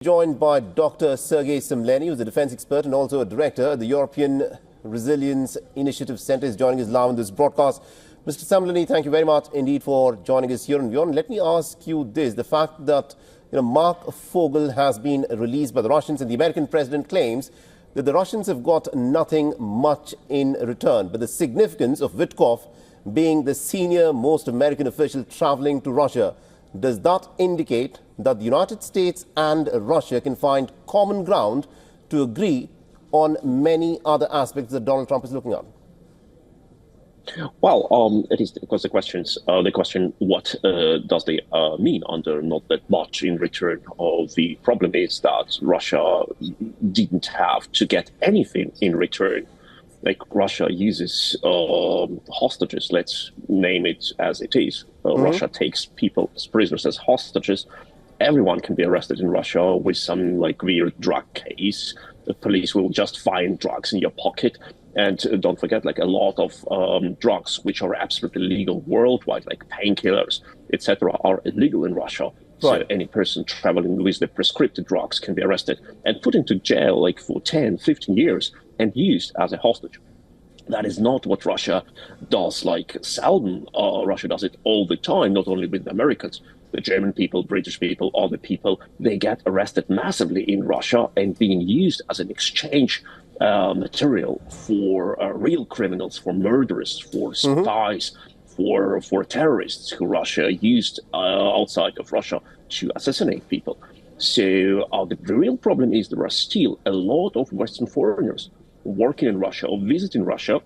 Joined by Dr. Sergei Semleny, who's a defense expert and also a director at the European Resilience Initiative Center, is joining us live on this broadcast. Mr. Semleny, thank you very much indeed for joining us here on WION. Let me ask you this. The fact that Marc Fogel has been released by the Russians and the American president claims that the Russians have got nothing much in return. But the significance of Witkoff being the senior most American official traveling to Russia, does that indicate that the United States and Russia can find common ground to agree on many other aspects that Donald Trump is looking at? Well, it is because the question, what does they mean under not that much in return? The problem is that Russia didn't have to get anything in return. Like Russia uses hostages, let's name it as it is. Russia takes people as prisoners as hostages. Everyone can be arrested in Russia with some weird drug case. The police will just find drugs in your pocket. And don't forget, a lot of drugs which are absolutely legal worldwide, like painkillers, etc., are illegal in Russia. Right. So any person traveling with the prescribed drugs can be arrested and put into jail for 10, 15 years and used as a hostage. That is not what Russia does seldom. Russia does it all the time, not only with the Americans. The German people, British people, other people, they get arrested massively in Russia and being used as an exchange material for real criminals, for murderers, for spies, for terrorists who Russia used outside of Russia to assassinate people. So the real problem is there are still a lot of Western foreigners working in Russia or visiting Russia,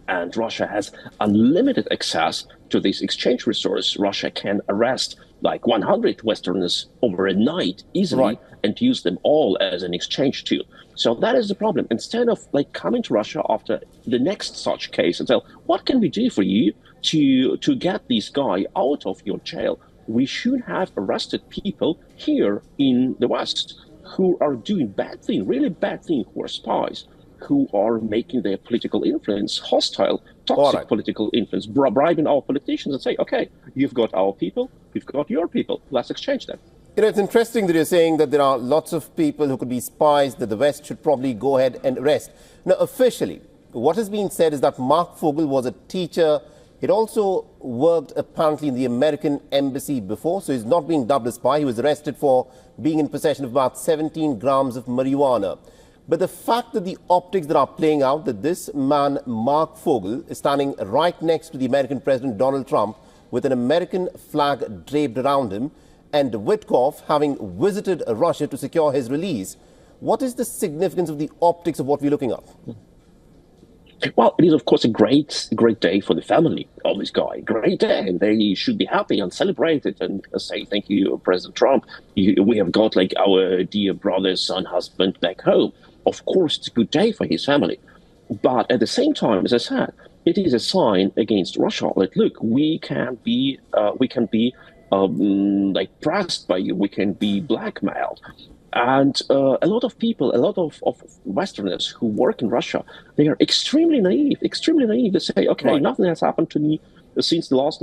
and Russia has unlimited access to this exchange resource. Russia can arrest 100 Westerners over a night easily and use them all as an exchange tool. So that is the problem. Instead of coming to Russia after the next such case and tell, what can we do for you to get this guy out of your jail? We should have arrested people here in the West who are doing bad things, really bad things, who are spies, who are making their political influence hostile, toxic political influence, bribing our politicians and say, okay, you've got our people, we've got your people, let's exchange them. It's interesting that you're saying that there are lots of people who could be spies that the West should probably go ahead and arrest. Now, officially, what has been said is that Marc Fogel was a teacher. He'd also worked apparently in the American embassy before, so he's not being dubbed a spy. He was arrested for being in possession of about 17 grams of marijuana. But the fact that the optics that are playing out, that this man, Marc Fogel, is standing right next to the American President Donald Trump with an American flag draped around him, and Witkoff having visited Russia to secure his release, what is the significance of the optics of what we're looking at? Well, it is, of course, a great day for the family of this guy. Great day, and they should be happy and celebrate it and say, thank you, President Trump. We have got our dear brother, son, husband back home. Of course, it's a good day for his family. But at the same time, as I said, it is a sign against Russia. Look, we can be pressed by you. We can be blackmailed. And a lot of people, a lot of Westerners who work in Russia, they are extremely naive. They say, okay, nothing has happened to me since the last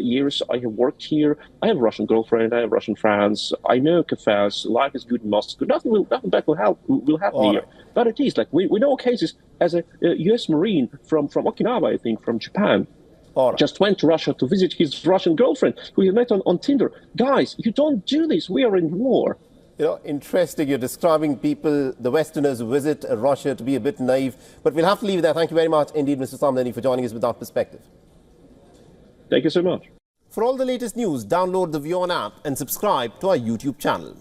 years I have worked here. I have a Russian girlfriend, I have Russian friends, I know cafes, life is good in Moscow, nothing bad will happen here. But it is we know cases as a US Marine from Okinawa, I think, from Japan, just went to Russia to visit his Russian girlfriend who he met on Tinder. Guys, you don't do this, we are in war. Interesting. You're describing people, the Westerners who visit Russia, to be a bit naive. But we'll have to leave it there. Thank you very much indeed, Mr. Semleny, for joining us with that perspective. Thank you so much. For all the latest news, download the WION app and subscribe to our YouTube channel.